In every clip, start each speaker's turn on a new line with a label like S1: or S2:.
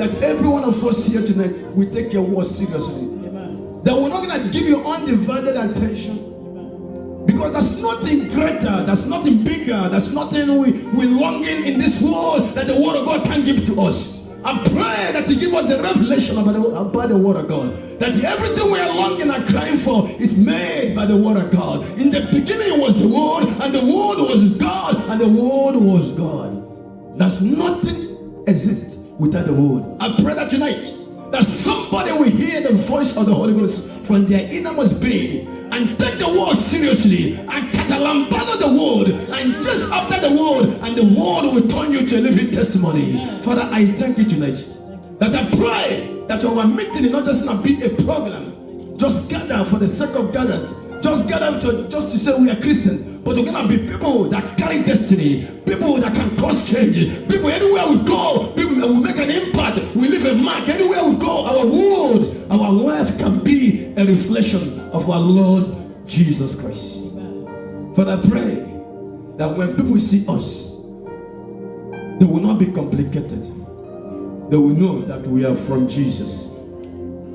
S1: that every one of us here tonight will take your word seriously. Amen. That we're not going to give you undivided attention. Amen. Because there's nothing greater, there's nothing bigger, there's nothing we're longing in this world that the word of God can give to us. I pray that He give us the revelation about the word of God. That everything we are longing and crying for is made by the word of God. In the beginning was the word, and the word was God, and the word was God. There's nothing exists without the word. I pray that tonight that somebody will hear the voice of the Holy Ghost from their innermost being and take the word seriously and catalambano the word, and just after the word, and the word will turn you to a living testimony. Father, I thank you tonight that I pray that our meeting is not just going to be a program, just gather for the sake of gathering, just gather just to say we are Christians, but we're going to be people that carry destiny, people that can cause change, people anywhere we go, people that will make an impact, we leave a mark. Anywhere we go, our world, our life can be a reflection of our Lord Jesus Christ. Amen. Father, I pray that when people see us, they will not be complicated. They will know that we are from Jesus.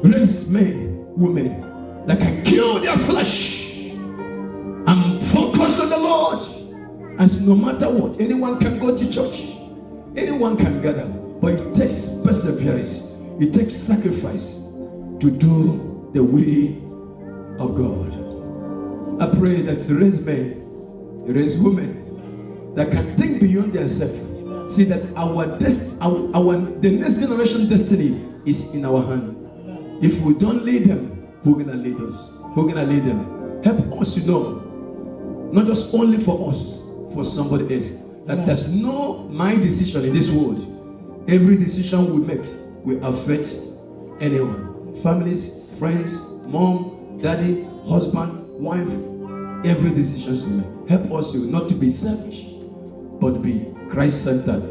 S1: Raise men, women that can kill their flesh and focus on the Lord. As no matter what, anyone can go to church, anyone can gather, but it takes perseverance, it takes sacrifice to do the way of God. I pray that the raise men, the raise women that can think beyond themselves. See that the next generation destiny is in our hand. If we don't lead them, who's gonna lead us? Who's gonna lead them? Help us to know, not just only for us, for somebody else, that there's no my decision in this world. Every decision we make will affect anyone. Families, friends, mom, daddy, husband, wife. Every decision we make. Help us to not to be selfish, but be Christ-centered.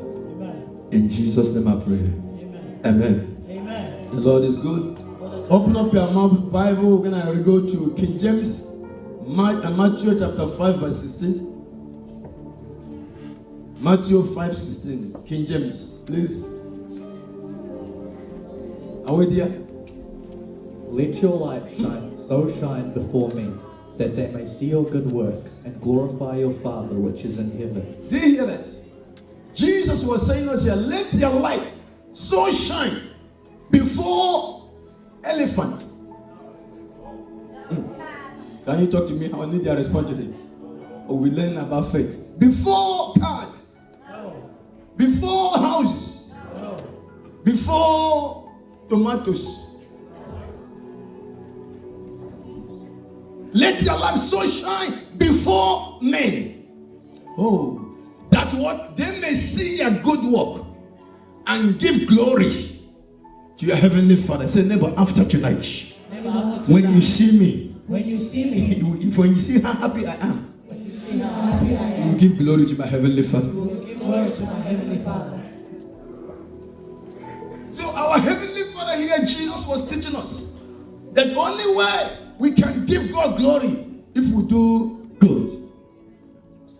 S1: In Jesus' name I pray. Amen. Amen. The Lord is good. Open up your mouth with Bible. We're going to go to King James, Matthew chapter 5 verse 16. Matthew 5:16. King James, please. Are we there?
S2: Let your light shine before men, that they may see your good works and glorify your Father which is in heaven.
S1: Did you hear that? Jesus was saying us here, let your light so shine before elephant. Can you talk to me? I need your response today. Or we learn about faith. Before cars, before houses, before tomatoes. Let your light so shine before men. Oh, that what they may see your good work and give glory to your heavenly Father. Say, neighbor, after tonight, when you see me, when you see how happy I am, you will give glory to my heavenly Father. So our heavenly Father here, Jesus was teaching us that only way we can give God glory if we do good.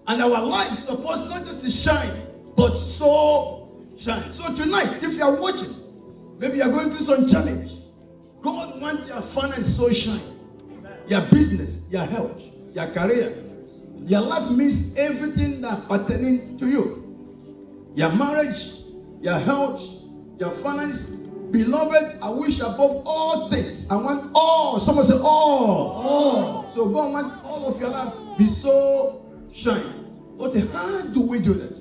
S1: And our life is supposed not just to shine, but so shine. So tonight, if you are watching, maybe you are going through some challenge. God wants your finance so shine. Your business, your health, your career. Your life means everything that pertaining to you. Your marriage, your health, your finance. Beloved, I wish above all things, I want all. Someone say all. So God wants all of your life be so shine. But how do we do that?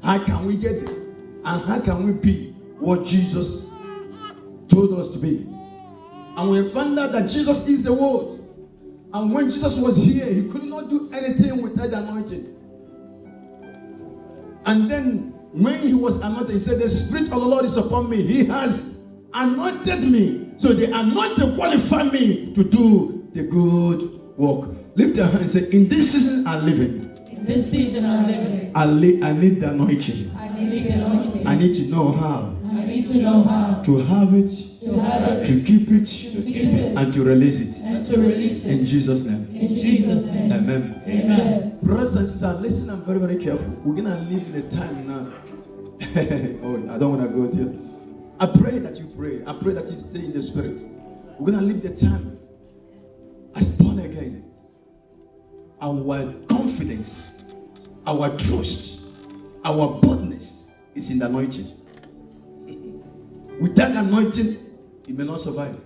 S1: How can we get it? And how can we be what Jesus told us to be? And we found out that Jesus is the Word. And when Jesus was here, he could not do anything without the anointing. And then when he was anointed, he said, the Spirit of the Lord is upon me. He has anointed me. So the anointing qualified me to do the good work. Lift your hand and say, in this season I'm living.
S3: In this season I'm living.
S1: I need the anointing.
S3: I need the anointing.
S1: I need to know how.
S3: I need to know how.
S1: To have it. To keep it. And to release it.
S3: And to release it.
S1: In Jesus' name.
S3: In Jesus' name.
S1: Amen.
S3: Amen.
S1: Brothers and sisters, listen, I'm very, very careful. We're going to live in a time now. Oh, I don't want to go there. I pray that you pray. I pray that you stay in the spirit. We're going to live the time as born again. Our confidence, our trust, our boldness is in the anointing. Without anointing, you may not survive.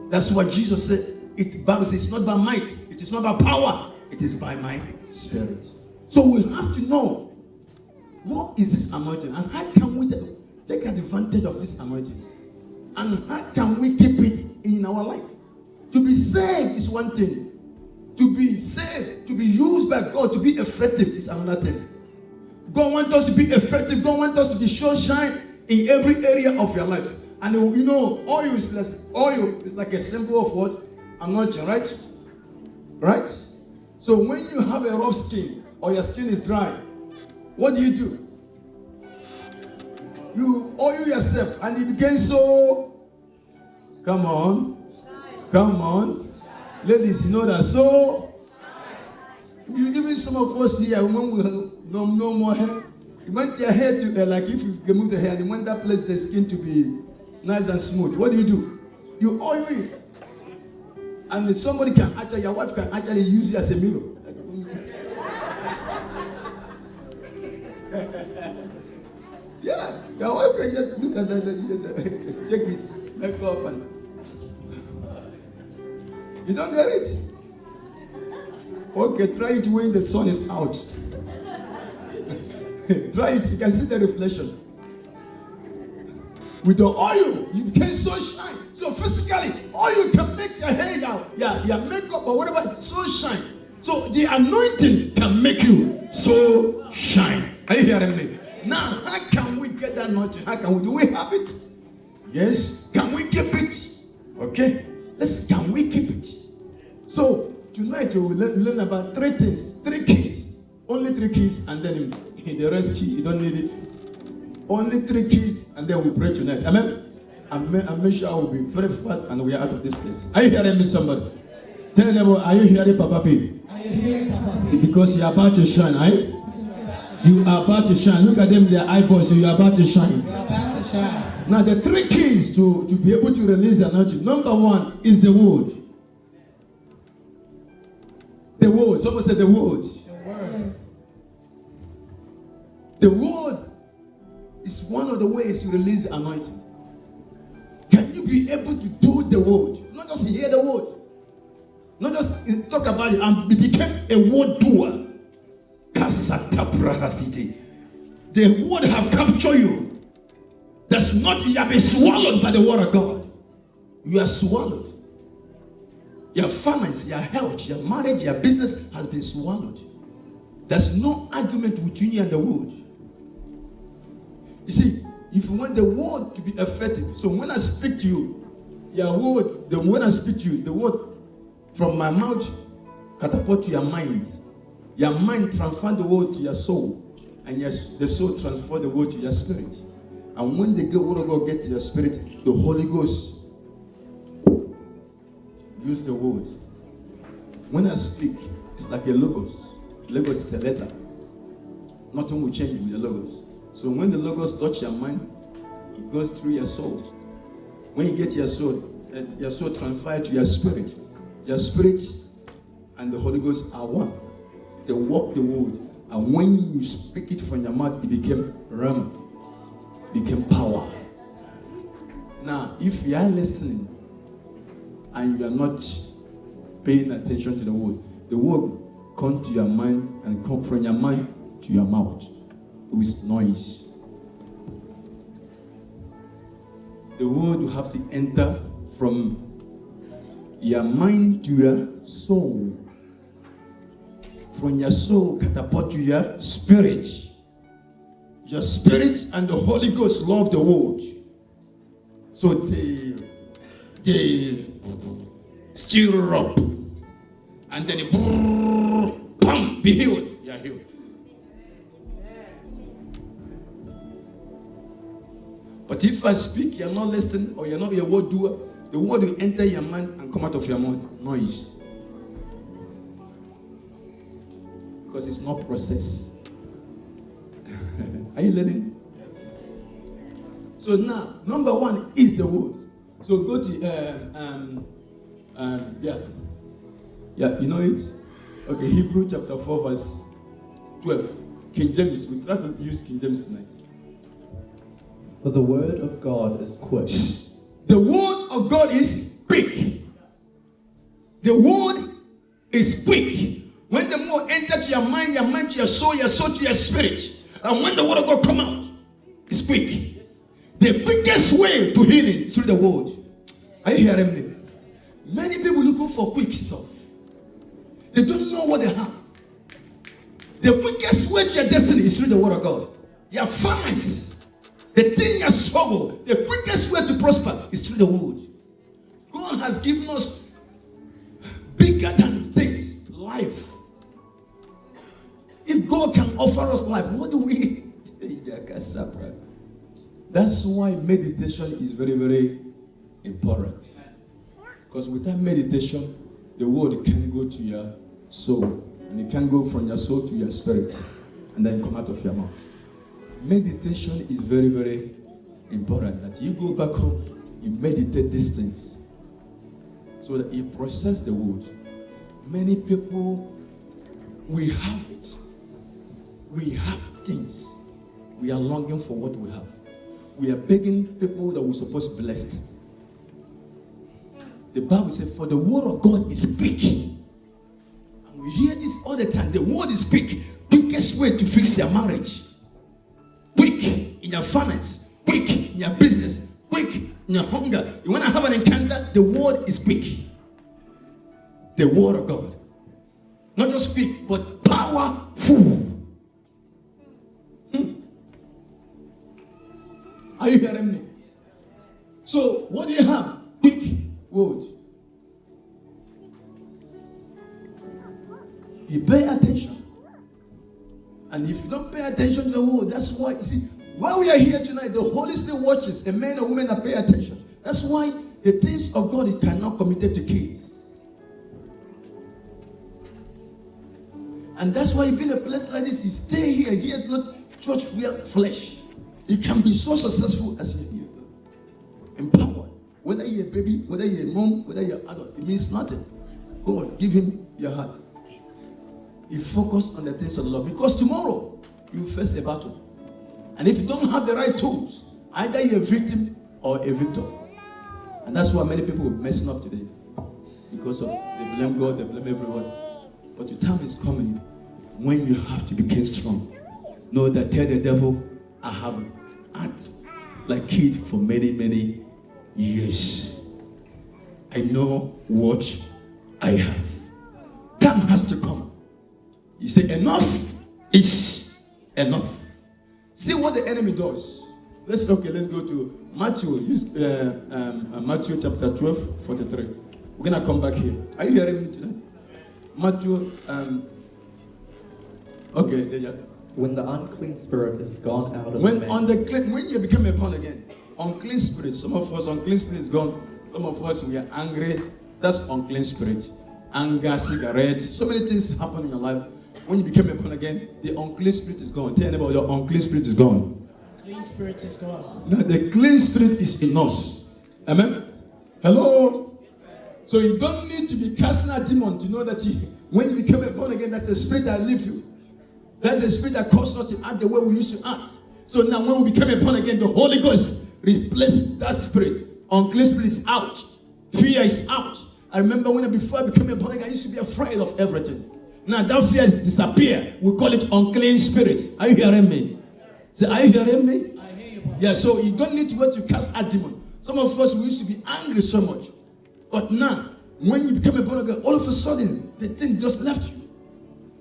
S1: That's what Jesus said. Bible says it's not by might, it is not by power, it is by my spirit. So we have to know what is this anointing and how can we take advantage of this anointing and how can we keep it in our life. To be saved is one thing. To be saved, to be used by God, to be effective is another thing. God wants us to be effective. God wants us to be show shine in every area of your life. And you know, oil is like a symbol of what? Anointing, right? Right? So when you have a rough skin or your skin is dry, what do? You oil yourself and it becomes so. Come on. Ladies, you know that. So, even some of us here, when we have no more hair, you want your hair to, like if you remove the hair and you want that place, the skin to be nice and smooth, what do? You oil it. And somebody can actually, your wife can actually use it as a mirror. Yeah, your wife can just look at that and just check his makeup and you don't get it? Okay, try it when the sun is out. Try it, you can see the reflection. With the oil, you can so shine. So physically, oil can make your hair, your makeup or whatever, so shine. So the anointing can make you so shine. Are you hearing me? Now, how can we get that anointing? Do we have it? Yes. Can we keep it? Okay. Can we keep it? So tonight we will learn about 3 things, 3 keys. Only 3 keys, and then the rest key, you don't need it. Only 3 keys, and then we pray tonight. Amen? And make sure I will be very fast and we are out of this place. Are you hearing me, somebody? Tell them, are you hearing Papa P?
S3: Are you hearing Papa P?
S1: Because you are about to shine, right? You are about to shine. Look at them, their eyeballs. You are about to shine.
S3: You are about to shine.
S1: Now, the 3 keys to be able to release the anointing. Number 1 is the word. The word. Someone said the word.
S3: The word.
S1: The word is one of the ways to release the anointing. Can you be able to do the word? Not just hear the word. Not just talk about it and become a word doer. The word have captured you. That's not, you have been swallowed by the word of God. You are swallowed. Your finance, your health, your marriage, your business has been swallowed. There's no argument between you and the word. You see, if you want the word to be effective, so when I speak to you, your word, when I speak to you, the word from my mouth catapult to your mind. Your mind transfer the word to your soul, and the soul transfer the word to your spirit. And when the word of God get to your spirit, the Holy Ghost use the word. When I speak, it's like a logos. Logos is a letter. Nothing will change with the logos. So when the logos touch your mind, it goes through your soul. When you get your soul transfer to your spirit. Your spirit and the Holy Ghost are one. They walk the word, and when you speak it from your mouth, it became rhema, became power. Now, if you are listening and you are not paying attention to the word come to your mind and come from your mind to your mouth with noise. The word will have to enter from your mind to your soul. From your soul, catapult to your spirit. Your spirit and the Holy Ghost love the word. So they stir up. And then it, bam, be healed. You are healed. But if I speak, you're not listening, or you're not a word doer, the word will enter your mind and come out of your mouth. Noise. Because it's not processed. Are you learning? So now, number one is the word. So go to yeah, you know it? Okay, Hebrew chapter 4, verse 12. King James, we try to use King James tonight.
S2: For the word of God is quick.
S1: The word of God is quick. The word is quick. When the word enters your mind to your soul to your spirit. And when the word of God come out, it's quick. The quickest way to healing is through the word. Are you hearing me? Many people looking for quick stuff. They don't know what they have. The quickest way to your destiny is through the word of God. Your finance, the thing you struggle, the quickest way to prosper is through the word. God has given us bigger than things, life. If God can offer us life, what do we? That's why meditation is very, very important. Because without meditation, the word can go to your soul. And it can go from your soul to your spirit. And then come out of your mouth. Meditation is very, very important. That you go back home, you meditate these things. So that you process the word. Many people, we have it. We have things. We are longing for what we have. We are begging people that we're supposed to be blessed. The Bible says, for the word of God is quick. And we hear this all the time. The word is quick. Quickest way to fix your marriage. Quick in your finance. Quick in your business. Quick in your hunger. You want to have an encounter? The word is quick. The word of God. Not just quick, but powerful. Are you hearing me? So, what do you have? Quick word. You pay attention. And if you don't pay attention to the word, that's why, you see, while we are here tonight, the Holy Spirit watches a man or woman that pay attention. That's why the things of God, it cannot commit to kids. And that's why you be in a place like this, you stay here. Here is not church real flesh. You can be so successful as you're here. Empowered. Whether you're a baby, whether you're a mom, whether you're an adult, it means nothing. God, give him your heart. You focus on the things of the Lord. Because tomorrow, you face a battle. And if you don't have the right tools, either you're a victim or a victor. And that's why many people are messing up today. Because of they blame God, they blame everyone. But the time is coming when you have to become strong. Know that tell the devil, I have acted like kid for many, many years. I know what I have. Time has to come. You say enough is enough. See what the enemy does. Let's go to Matthew. Matthew chapter 12, 43. We're gonna come back here. Are you hearing me today? Matthew. Okay, there you are.
S2: When the unclean spirit is gone out of the man.
S1: When you become a born again, unclean spirit. Some of us, unclean spirit is gone. Some of us, we are angry. That's unclean spirit. Anger, cigarettes. So many things happen in your life. When you become a born again, the unclean spirit is gone. Tell anybody the unclean spirit is gone.
S3: Clean spirit is gone.
S1: No, the clean spirit is in us. Amen. Hello. So you don't need to be casting a demon to know that when you become a born again, that's a spirit that lives you. That's the spirit that caused us to act the way we used to act. So now when we become born again, the Holy Ghost replaces that spirit. Unclean spirit is out. Fear is out. I remember before I became born again, I used to be afraid of everything. Now that fear has disappeared. We call it unclean spirit. Are you hearing me? Say, are you hearing me?
S3: I hear you, Papa.
S1: Yeah, so you don't need to go to cast a demon. Some of us, we used to be angry so much. But now, when you become born again, all of a sudden, the thing just left you.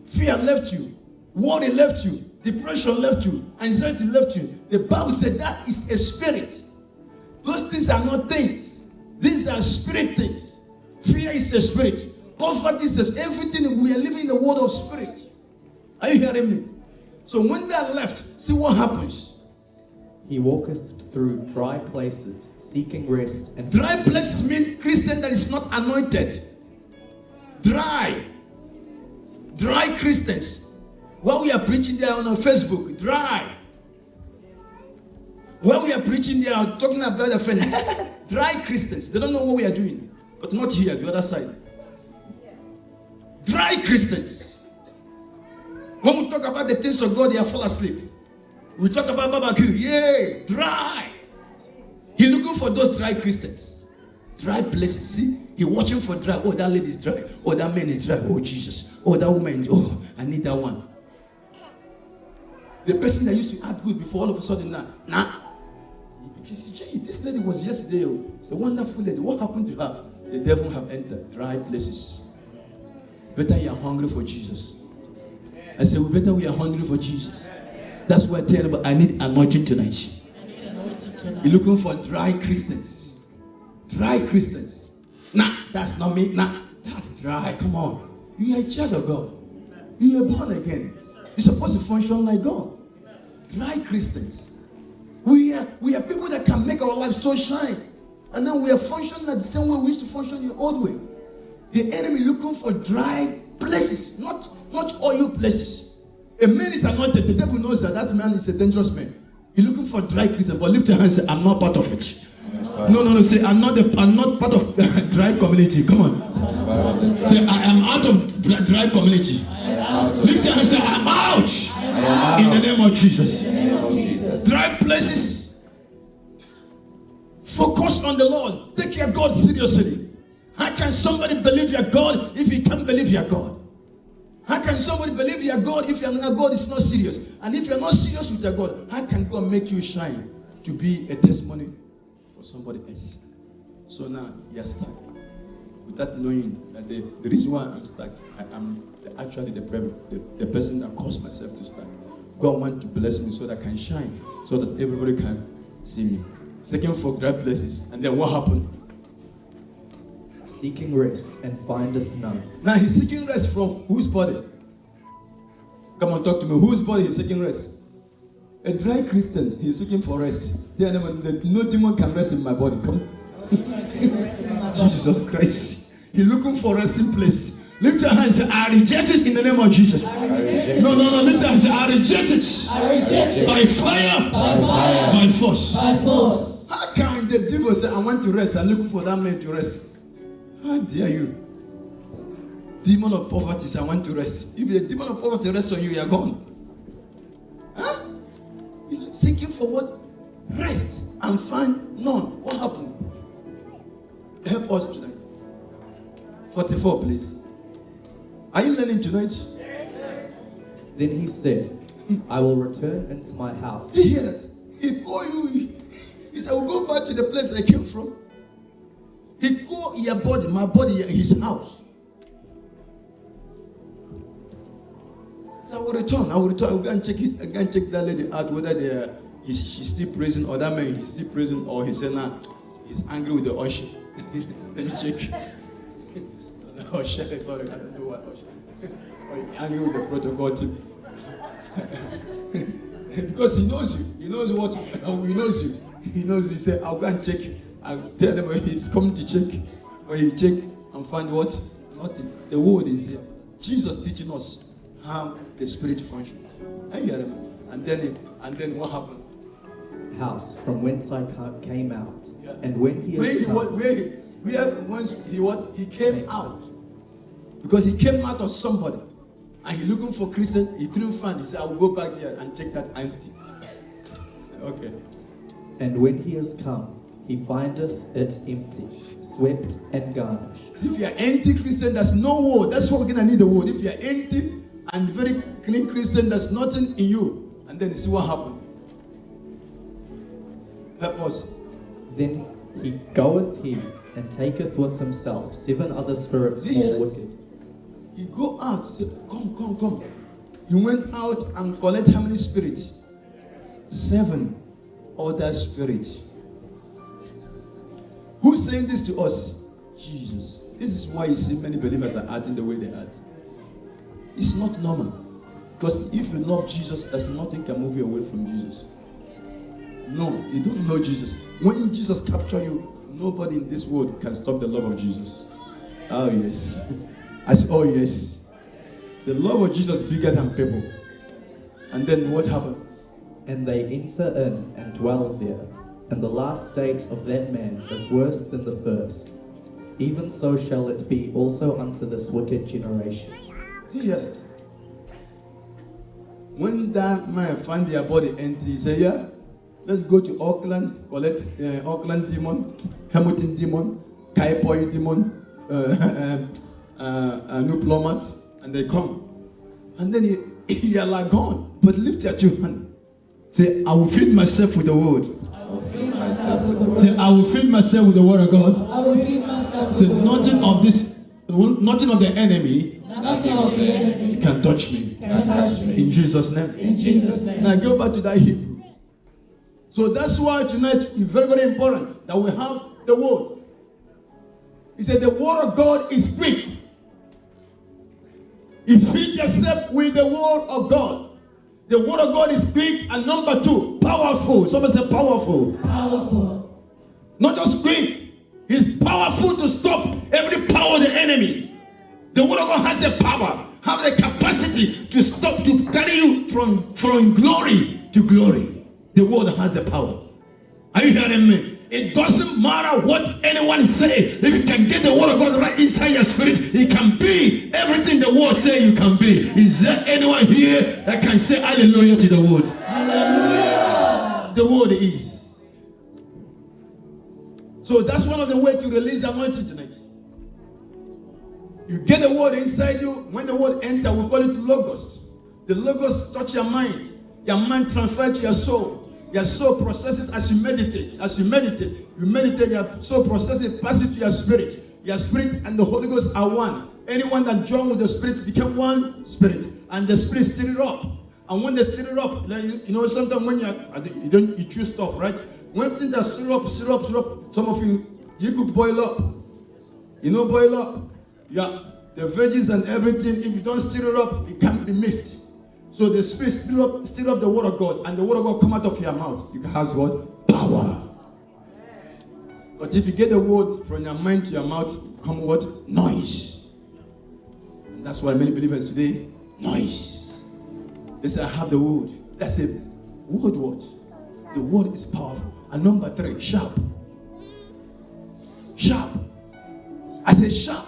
S1: Fear left you. Worry left you. Depression left you. Anxiety left you. The Bible said that is a spirit. Those things are not things. These are spirit things. Fear is a spirit. Poverty is everything. We are living in the world of spirit. Are you hearing me? So when they are left, see what happens.
S2: He walketh through dry places, seeking rest and
S1: Dry places mean Christian that is not anointed. Dry Christians. While we are preaching there on Facebook, dry. When we are preaching, they are talking about their friend. Dry Christians. They don't know what we are doing. But not here, the other side. Dry Christians. When we talk about the things of God, they are fall asleep. We talk about barbecue. Yay, dry. He's looking for those dry Christians. Dry places. See, he's watching for dry. Oh, that lady is dry. Oh, that man is dry. Oh, Jesus. Oh, that woman. Oh, I need that one. The person that used to act good before, all of a sudden now, this lady was yesterday. It's a wonderful lady. What happened to her? The devil have entered dry places. Better you are hungry for Jesus. I said, better we are hungry for Jesus. That's why I tell you, I need anointing tonight. You're looking for dry Christians. Dry Christians. Nah, that's not me. Nah, that's dry. Come on. You are a child of God. You are born again. You're supposed to function like God. Dry Christians. We are people that can make our lives so shine. And then we are functioning the same way we used to function in the old way. The enemy looking for dry places, not oil places. A man is anointed. The devil knows that man is a dangerous man. He's looking for dry Christians. But lift your hand and say, I'm not part of it. No. Say, I'm not part of dry community. Come on. Say, I am out of dry community. Lift your hand and say, I'm out. In the name of Jesus. Dry places. Focus on the Lord. Take your God seriously. How can somebody believe your God if he can't believe your God? How can somebody believe your God if your God is not serious? And if you're not serious with your God, how can God make you shine to be a testimony for somebody else? So now you're stuck without knowing that the reason why I'm stuck, I'm actually the person that caused myself to stuck. God wants to bless me so that I can shine, so that everybody can see me. Seeking for dry places, and then what happened?
S2: Seeking rest and findeth none.
S1: Now he's seeking rest from whose body? Come on, talk to me. Whose body he's seeking rest? A dry Christian, he's looking for rest. Tell them that no demon can rest in my body. Come on. Jesus Christ. He's looking for resting place. Lift your hands and say, I reject it in the name of Jesus. No. Lift your hands and say, I reject it.
S3: I reject it.
S1: By fire. By force.
S3: By force.
S1: How can the devil say, I want to rest? I'm looking for that man to rest. How dare you? Demon of poverty says, I want to rest. If the demon of poverty rests on you, you are gone. Huh? You're seeking for what? Rest and find none. What happened? Help us tonight. 44, please. Are you learning tonight?
S2: Then he said, I will return into my house.
S1: You hear that? He called you. He said, I will go back to the place I came from. He called your body, my body, his house. So I will return. I will go and check it. I can check that lady out whether she's still praising, or that man is still praising, or he said, nah, he's angry with the usher. Let me check. Usher, sorry, I don't know what usher. Or he's angry with the protocol team. Because he knows you. He knows what. He knows you. He knows you. He said, I'll go and check. I'll tell them he's coming to check. Or he check and find what? Nothing. The word is there. Jesus teaching us how the spirit functions. I hear him. And then what happened?
S2: House from whence I came out.
S1: Yeah.
S2: And when he has come,
S1: he came out. Because he came out of somebody. And he looking for Christian, he couldn't find. He said, I will go back there and check that empty. Okay.
S2: And when he has come, he findeth it empty, swept and garnished.
S1: See, if you are empty Christian, there's no word. That's what we're going to need the word. If you are empty and very clean Christian, there's nothing in you. And then you see what happened. Help us.
S2: Then he goeth him and taketh with himself 7 other spirits more wicked.
S1: He go out, say, come. He went out and collect how many spirits? 7 other spirits. Who's saying this to us? Jesus. This is why you see many believers are acting the way they act. It's not normal. Because if you love Jesus, there's nothing can move you away from Jesus. No, you don't know Jesus. When Jesus captures you, nobody in this world can stop the love of Jesus. Oh yes. I said, oh yes. The love of Jesus is bigger than people. And then what happened?
S2: and they enter in and dwell there. And the last state of that man is worse than the first. Even so shall it be also unto this wicked generation.
S1: Hear it. When that man find their body empty, he say, yeah, let's go to Auckland, collect Auckland demon, Hamilton demon, Kai Point demon, New Plummet, and they come. And then you are like gone. But lift up your hand. Say, I will feed myself with the word. Say, I will feed myself with the word of God.
S3: I will feed myself.
S1: Say, nothing of the enemy can touch me. In Jesus' name.
S3: In Jesus' name.
S1: Now go back to that Hebrew. So that's why tonight is very, very important that we have the word. He said the word of God is quick. You feed yourself with the word of God. The word of God is quick, and number 2, powerful. Somebody say powerful.
S3: Powerful.
S1: Not just quick. He's powerful to stop every power of the enemy. The word of God has the power, have the capacity to stop, to carry you from glory to glory. The word has the power. Are you hearing me? It doesn't matter what anyone say. If you can get the word of God right inside your spirit, it can be everything the word say you can be. Is there anyone here that can say hallelujah to the word? Hallelujah. The word is. So that's one of the ways to release anointing tonight. You get the word inside you. When the word enter, we call it logos. The logos touch your mind. Your mind transfers to your soul. Your soul processes as you meditate. As you meditate, your soul processes, passes to your spirit. Your spirit and the Holy Ghost are one. Anyone that joined with the spirit became one spirit. And the spirit stirred it up. And when they stir it up, sometimes when you chew stuff, right? When things are stir up, some of you could boil up. Boil up. Yeah, the veggies and everything, if you don't stir it up, it can't be mixed. So the spirit stir up the word of God, and the word of God come out of your mouth. It has what? Power. But if you get the word from your mind to your mouth, come what? Noise. And that's why many believers today, noise. They say, I have the word. That's a word what? The word is powerful. And number 3, sharp. Sharp. I say sharp.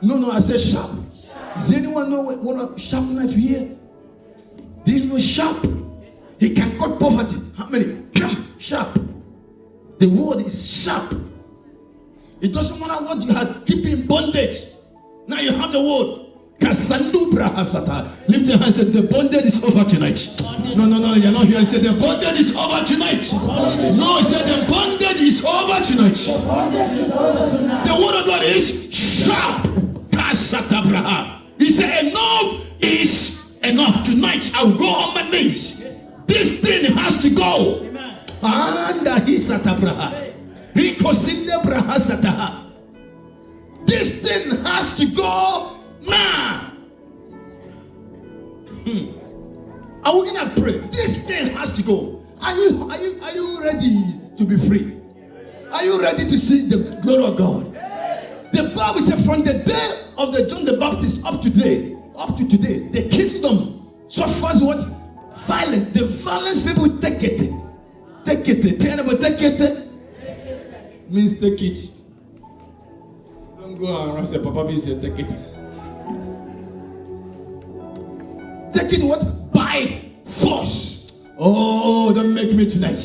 S1: No, I said sharp. Does anyone know what a sharp knife here? This is sharp. He can cut poverty. How many? Sharp. The word is sharp. It doesn't matter what you have keep in bondage. Now you have the word. Lift your hands and say, the bondage is over tonight. No, you're not here. I said, the bondage is over tonight. No, I said, the bondage is over tonight. The word of God is sharp. He said, enough is enough. Tonight I will go on my knees. This thing has to go. This thing has to go now. Are we gonna pray? This thing has to go. Are you ready to be free? Are you ready to see the glory of God? The Bible says from the day of the John the Baptist up to today, the kingdom suffers what? Violence. The violence people take it. Take it. Tell them take it. Means take it. Don't go around and say, Papa B said take it. Take it what? By force. Oh, don't make me tonight.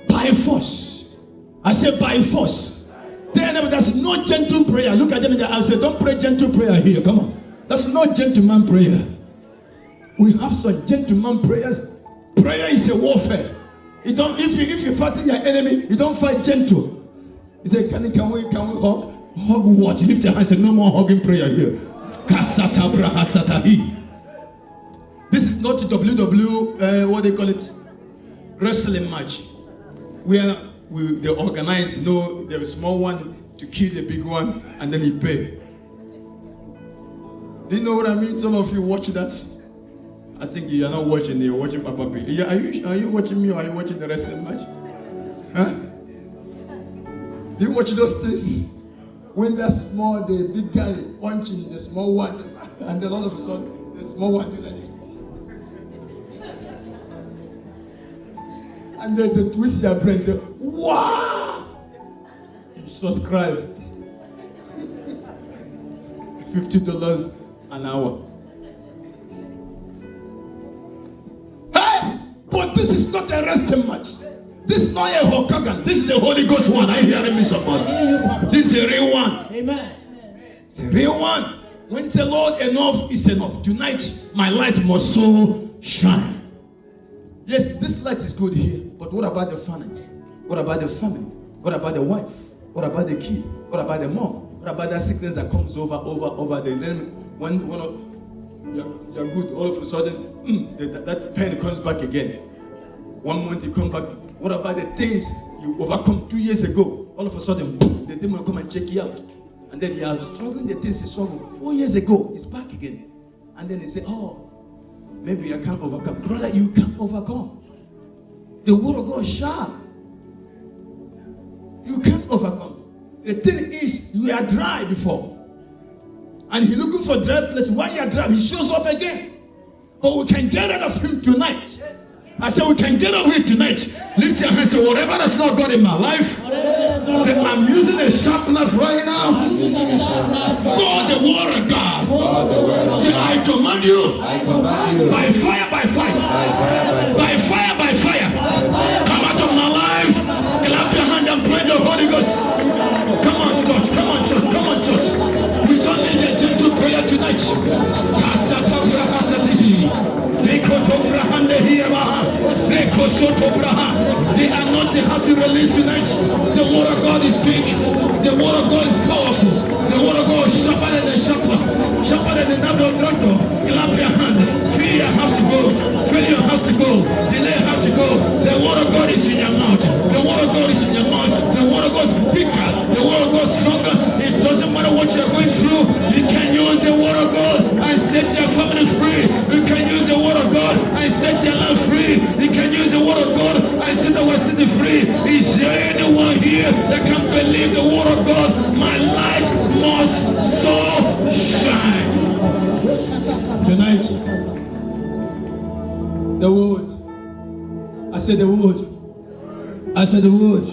S1: By force. I said by force. There's no gentle prayer. Look at them in the eye and say, don't pray gentle prayer here. Come on. That's not gentleman prayer. We have some gentleman prayers. Prayer is a warfare. If you fight your enemy, you don't fight gentle. He said, can we hug? Hug what? Lift your hands and say, no more hugging prayer here. This is not what they call it? Wrestling match. Where they organize, the small one to kill the big one, and then he pay. Do you know what I mean? Some of you watch that. I think you are not watching. You're watching Papa B. Are you watching me, or are you watching the wrestling match? Huh? Do you watch those things? When the big guy punching the small one, and then all of a sudden the small one do like this. And then they twist your brain and say, wow! You subscribe. $50 an hour. Hey! But this is not a wrestling match. This is not a Hokagan. This is a Holy Ghost one. Are you hearing me, somebody? This is a real one.
S3: Amen.
S1: It's a real one. When you say, Lord, enough is enough. Tonight, my light must so shine. Yes, this light is good here. But what about the finance? What about the family? What about the wife? What about the kid? What about the mom? What about that sickness that comes over the enemy? When you're good, all of a sudden, that pain comes back again. 1 month you come back. What about the things you overcome 2 years ago? All of a sudden, boom, the demon will come and check you out. And then you are struggling the things you struggled 4 years ago. It's back again. And then they say, oh, maybe I can't overcome. Brother, you can't overcome. The word of God is sharp. You can't overcome. The thing is, you are dry before. And he's looking for dry place. When you are dry, he shows up again. But we can get rid of him tonight. I said we can get rid of him tonight. Lift your hands and say, whatever that's not God in my life, say, I'm using a sharp knife right now. God, the word of God. Say, I command you. By fire, by fire. By fire, by fire. Come out of my life. Clap your hand and pray the Holy Ghost. Come on, church. Come on, church. Come on, church. We don't need a gentle prayer tonight. The anointing has to release tonight. The word of God is big. The word of God is powerful. The word of God is sharper than the sharper. Sharper than the knife of doctor. Clap your hand. Fear has to go. Failure has to go. Delay has to go. The word of God is in your mouth. The word of God is in your mouth. The word of God is bigger. The word of God is stronger. It doesn't matter what you're going through. You can use the word of God and set your family free. You can use the word of God and set your life free. You can use the word of God and set our city free. Is there anyone here that can believe the word of God? My light must so shine. Tonight, the word. I said the word. I said the word.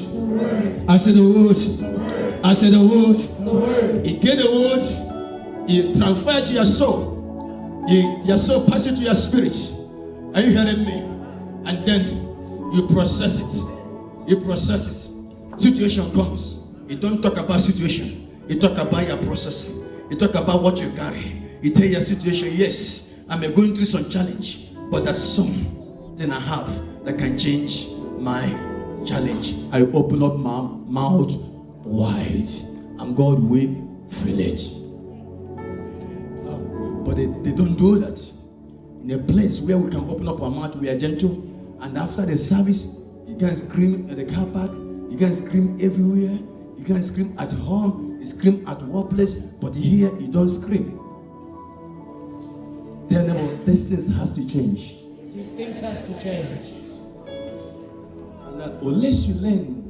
S1: I said the word. I said the word. You get the word. You transfer it to your soul. Your soul passes to your spirit. Are you hearing me? And then you process it. You process it. Situation comes. You don't talk about situation. You talk about your processing. You talk about what you carry. You tell your situation, yes, I'm going through some challenge, but there's something I have that can change my challenge. I open up my mouth wide, and God will fill it. But they don't do that. In a place where we can open up our mouth, we are gentle. And after the service, you can scream at the car park. You can scream everywhere. You can scream at home. You scream at workplace. But here, you don't scream. Tell them, these things has to change.
S3: These things has to change.
S1: And that unless you learn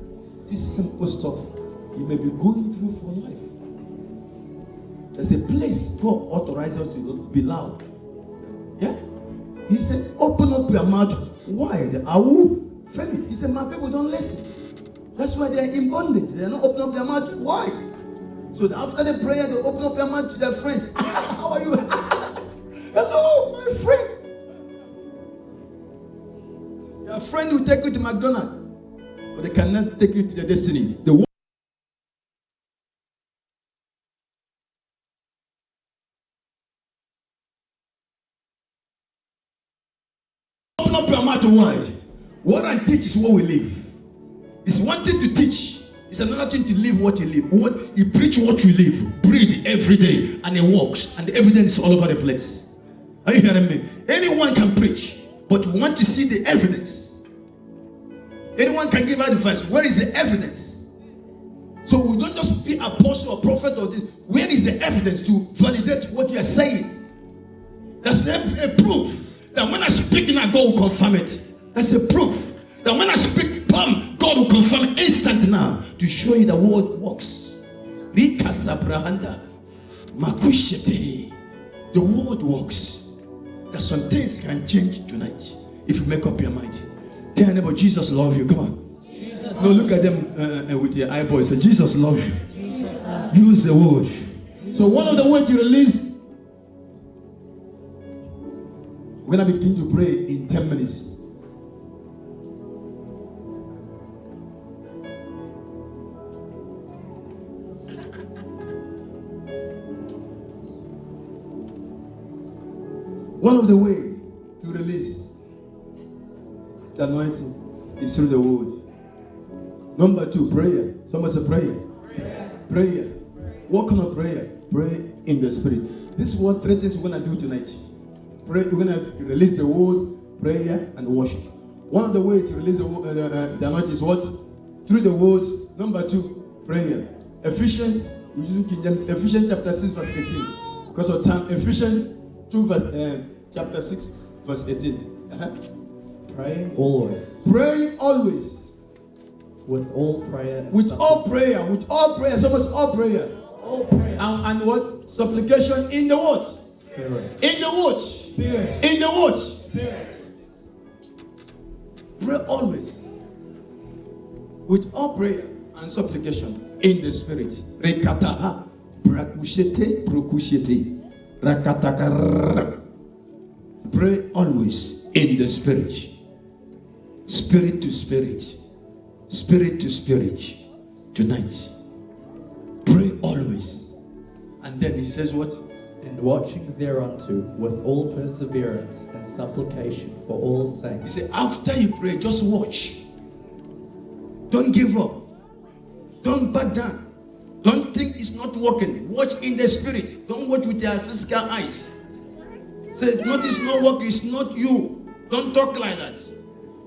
S1: this simple stuff, you may be going through for life. There's a place God authorizes us to be loud. Yeah? He said, open up your mouth wide. I will fill it. He said, my people don't listen. That's why they're in bondage. They're not opening up their mouth wide. So after the prayer, they open up their mouth to their friends. How are you? Hello, my friend. Your friend will take you to McDonald's, but they cannot take you to your destiny. The open up your mouth wide. What I teach is what we live. It's one thing to teach. It's another thing to live what you live. What you preach, what you live. Breathe every day, and it works. And the evidence is all over the place. Are you hearing me? Anyone can preach, but we want to see the evidence. Anyone can give advice. Where is the evidence? So we don't just be apostle or prophet or this. Where is the evidence to validate what you are saying? That's a proof that when I speak now, God will confirm it. That's a proof that when I speak, God will confirm it instant now to show you the word works. The word works. That some things can change tonight if you make up your mind. Tell your neighbor, Jesus love you. Come on. No, look at them with your eyeballs. Say, Jesus love you. Use the word. So one of the words you released, we're going to begin to pray in 10 minutes. One of the ways to release the anointing is through the word. Number 2, prayer. Someone say prayer. Prayer. What kind of prayer? Pray in the spirit. This is what 3 things we're going to do tonight. Pray. We're going to release the word, prayer, and worship. One of the ways to release the anointing is what? Through the word. Number 2, prayer. Ephesians, we're using King James, Ephesians chapter 6, verse 18. Because of time, Ephesians 2, chapter 6, verse 18.
S2: Praying always.
S1: Praying always.
S2: With all prayer.
S1: With all prayer. With all prayer. So much all prayer.
S3: All prayer.
S1: And what? Supplication in the what?
S2: Spirit.
S1: In the what?
S3: Spirit.
S1: In the what?
S3: Spirit.
S1: Pray always. With all prayer and supplication in the spirit. Rekataha. Brakushete. Prokushete. Rakatakar. Pray always in the spirit. Spirit to spirit. Spirit to spirit. Tonight. Pray always. And then he says what?
S2: And watching thereunto with all perseverance and supplication for all saints.
S1: He said, after you pray, just watch. Don't give up. Don't back down. Don't think it's not working. Watch in the spirit. Don't watch with your physical eyes. Says, not it's not working, it's not you. Don't talk like that.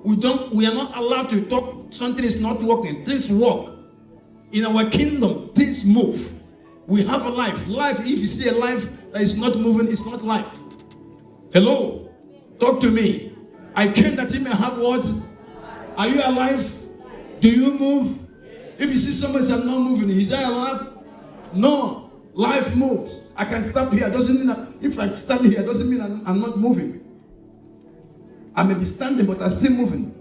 S1: We are not allowed to talk something is not working. Things work. In our kingdom, things move. We have a life. Life, if you see a life that is not moving, it's not life. Hello? Talk to me. I came that you may have what? Are you alive? Do you move? If you see somebody that's not moving, is that alive? No. Life moves. I can stop here. Doesn't mean that if I stand here, doesn't mean I'm not moving. I may be standing, but I'm still moving.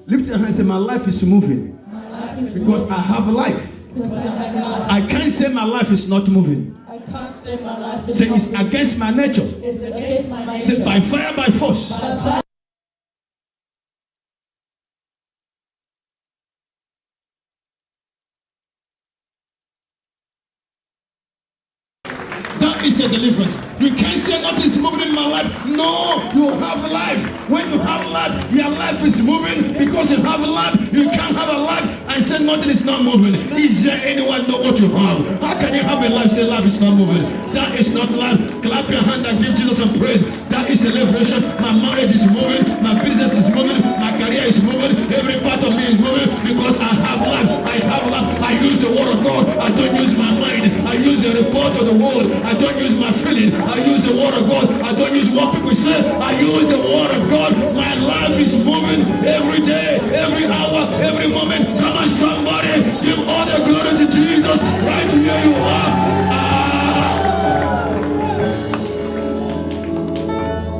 S1: Lift your hand and say, my life is moving. Because I have a life. I can't say my life is not moving.
S3: I can't say my life is
S1: Say
S3: not
S1: it's against my nature.
S3: It's against my nature.
S1: Say by fire, by force. That is a deliverance. You can't say nothing is moving in my life. No, you have life. When you have life, your life is moving because you have life. You can't have a life and say nothing is not moving. Is there anyone know what you have? How can you have a life say life is not moving? That is not life. Clap your hand and give Jesus some praise. That is a liberation. My marriage is moving. My business is moving. My career is moving. Every part of me is moving because I have life. I have life. I use the word of God. I don't use my mind. I use the report of the world. I don't use my feeling. I use the word of God. I don't use what people say. I use the word of God. My life is moving every day, every hour, every moment. Come on, somebody. Give all the glory to Jesus right where you are.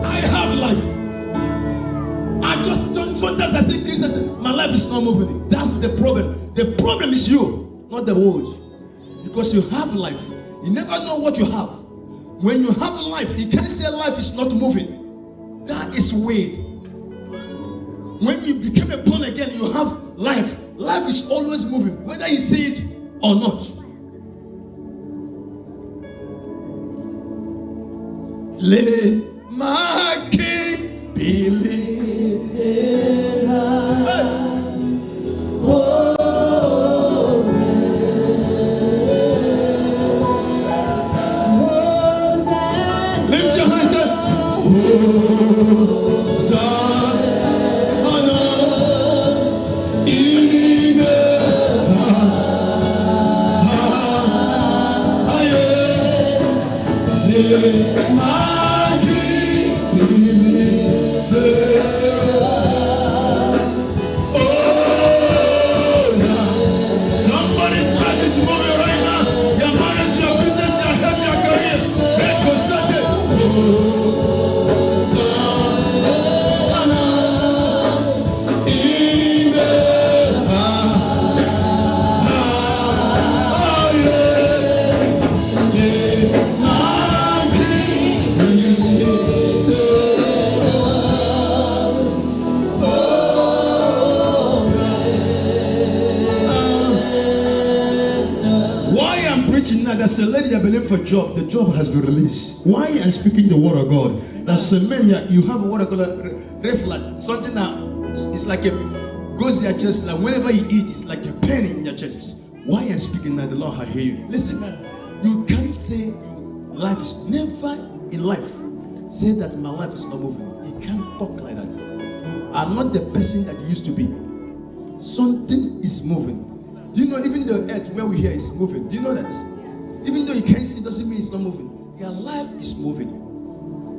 S1: I have life. I just don't. Sometimes I see Christians say, my life is not moving. That's the problem. The problem is you, not the world. Because you have life. You never know what you have. When you have life, you can't say life is not moving. That is weird. When you become a born again, you have life. Life is always moving, whether you see it or not. Let my king believe. Hey. Lift your hands up. Somebody's life is moving right now. Your marriage, your business, your health, your career. that there's a lady I believe for job. The job has been released. Why I'm speaking the word of God? There's a man you have a what I call a reflux. Something that it's like a goes to your chest. Like whenever you eat, it's like a pain in your chest. Why I'm speaking that the Lord has hear you. Listen, you can't say life is never in life. Say that my life is not moving. You can't talk like that. You are not the person that you used to be. Something is moving. Do you know even the earth where we here is moving? Do you know that? Even though you can't see, it doesn't mean it's not moving. Your life is moving.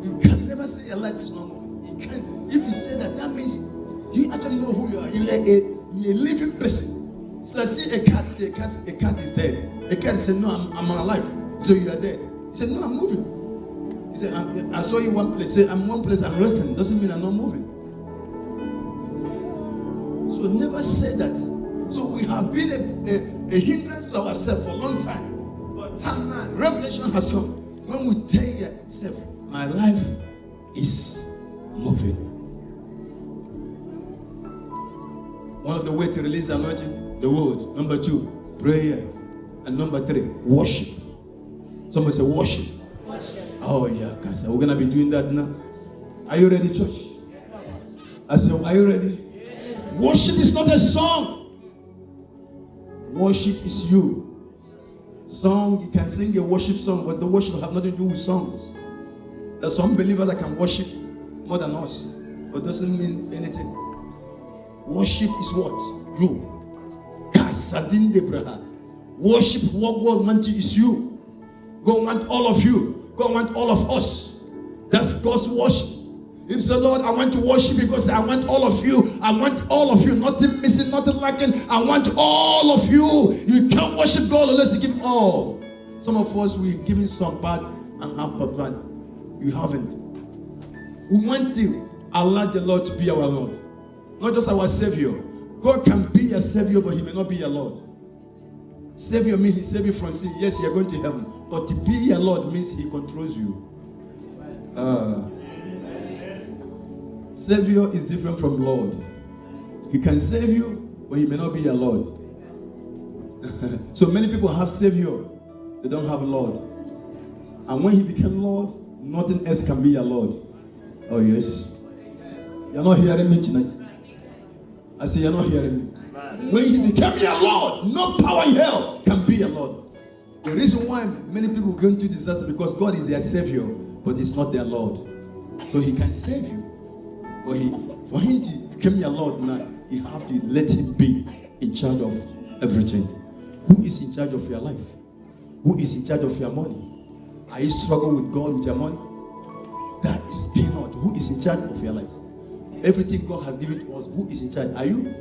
S1: You can never say your life is not moving. You can't. If you say that, that means you actually know who you are. You're a living person. It's like say a cat is dead. A cat said, no, I'm alive. So you are dead. He said, no, I'm moving. He said, I saw you one place. Say, I'm one place, I'm resting. Doesn't mean I'm not moving. So never say that. So we have been a hindrance to ourselves for a long time. But time now, revelation has come. When we tell yourself, my life is moving. One of the ways to release anointing, the word. Number 2, prayer. And number 3, worship. Somebody say worship. Oh yeah, Kasa. We're gonna be doing that now. Are you ready, church? I said, are you ready?
S3: Yes.
S1: Worship is not a song. Worship is you. Song, you can sing a worship song, but the worship have nothing to do with songs. There's some believers that can worship more than us, but doesn't mean anything. Worship is what? You. Kasadin Debraha. Worship, what God wants is you. God wants all of you. God wants all of us. That's God's worship. If the Lord, I want to worship because I want all of you. I want all of you. Nothing missing, nothing lacking. I want all of you. You can't worship God unless you give all. Some of us, we're giving some part and half of that. You haven't. We want to allow the Lord to be our Lord. Not just our Savior. God can be your Savior, but He may not be your Lord. Savior means He saved you from sin. Yes, you're going to heaven. But to be your Lord means He controls you. Savior is different from Lord. He can save you, but He may not be your Lord. So many people have Savior, they don't have Lord. And when He became Lord, nothing else can be your Lord. Oh yes. You're not hearing me tonight. I say you're not hearing me. When He became your Lord, no power in hell can be your Lord. The reason why many people go into disaster because God is their Savior, but He's not their Lord. So He can save you. But for Him to become your Lord now, you have to let Him be in charge of everything. Who is in charge of your life? Who is in charge of your money? Are you struggling with God with your money? That is peanut. Who is in charge of your life? Everything God has given to us, who is in charge? Are you?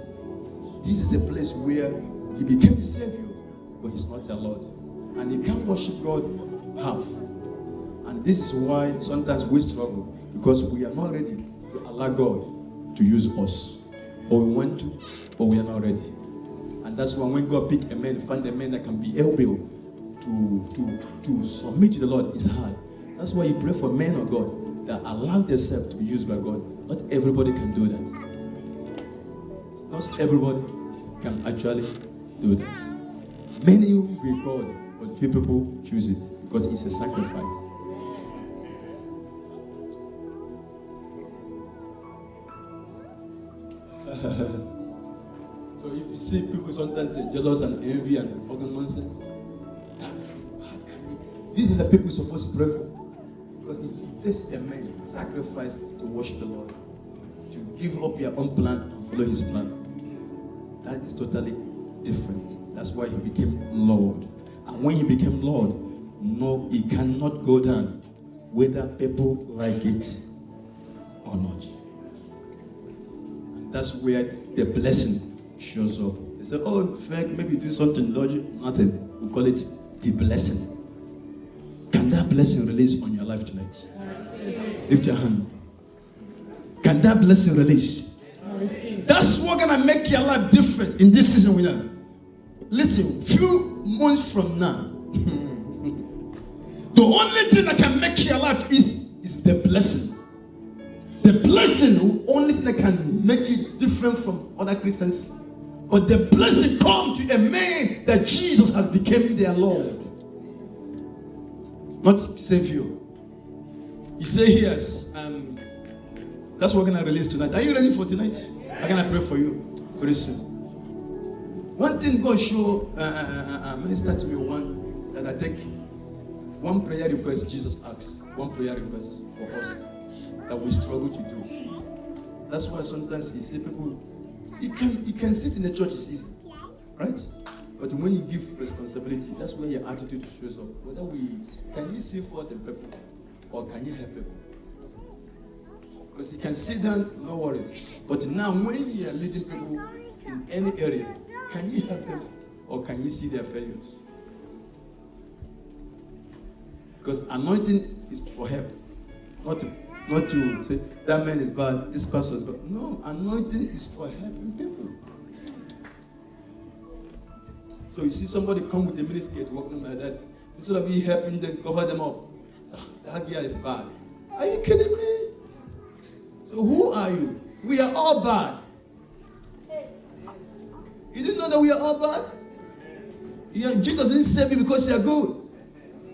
S1: This is a place where He became Savior, but He's not your Lord. And you can't worship God half. And this is why sometimes we struggle, because we are not ready to allow God to use us. Or we want to, but we are not ready. And that's why when God pick a man, find a man that can be able to submit to the Lord is hard. That's why you pray for men of God that allow themselves to be used by God. Not everybody can do that. Not everybody can actually do that. Many will be called, but few people choose it because it's a sacrifice. So if you see people sometimes say jealous and envy and all the nonsense, these are the people you're supposed to pray for. Because if it takes a man sacrifice to worship the Lord, to give up your own plan and follow His plan, that is totally different. That's why He became Lord. And when He became Lord, no, He cannot go down whether people like it or not. And that's where the blessing shows up. They say, oh, in fact, maybe do something logic, nothing. We call it the blessing. Can that blessing release on your life tonight? Lift your hand. Can that blessing release? That's what's gonna make your life different in this season we are. Listen, few months from now, the only thing that can make your life is the blessing. The blessing, the only thing that can make it different from other Christians. But the blessing comes to a man that Jesus has become their Lord. not save you. He said yes. That's what we're going to release tonight. Are you ready for tonight? I'm going to pray for you very soon. One thing God showed minister to me one that I think one prayer request Jesus asked. One prayer request for us that we struggle to do. That's why sometimes you see people, you can sit in the church, it's easy, right? But when you give responsibility, that's where your attitude shows up. Can you see for the people or can you help people? Because you can sit down, no worries. But now when you are leading people in any area, can you help them or can you see their failures? Because anointing is for help, not to say that man is bad, this person is bad. No, anointing is for helping people. So you see somebody come with a ministry working like that, instead of you helping them cover them up, that guy is bad. Are you kidding me? So who are you? We are all bad. You didn't know that we are all bad? Jesus didn't save you because you are good.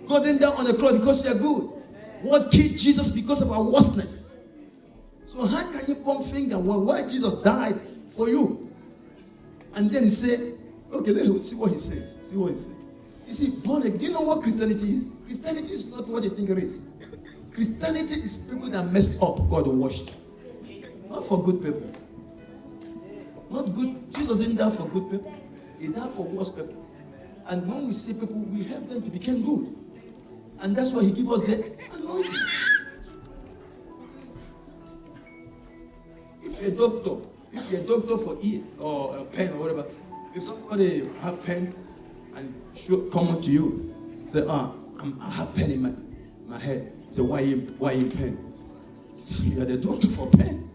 S1: God didn't die on the cross because you are good. What killed Jesus because of our worstness? So how can you point finger why Jesus died for you? And then he said, okay, let's see what he says. See what he says. You see, born again, do you know what Christianity is? Christianity is not what you think it is. Christianity is people that messed up, God washed. Not for good people. Not good. Jesus didn't die for good people. He died for worse people. And when we see people, we help them to become good. And that's why he gives us the anointing. If you're a doctor for ear or a pen or whatever, if somebody have pen and come to you, say, I have pen in my head. Say, why in pen? You're the doctor for pen.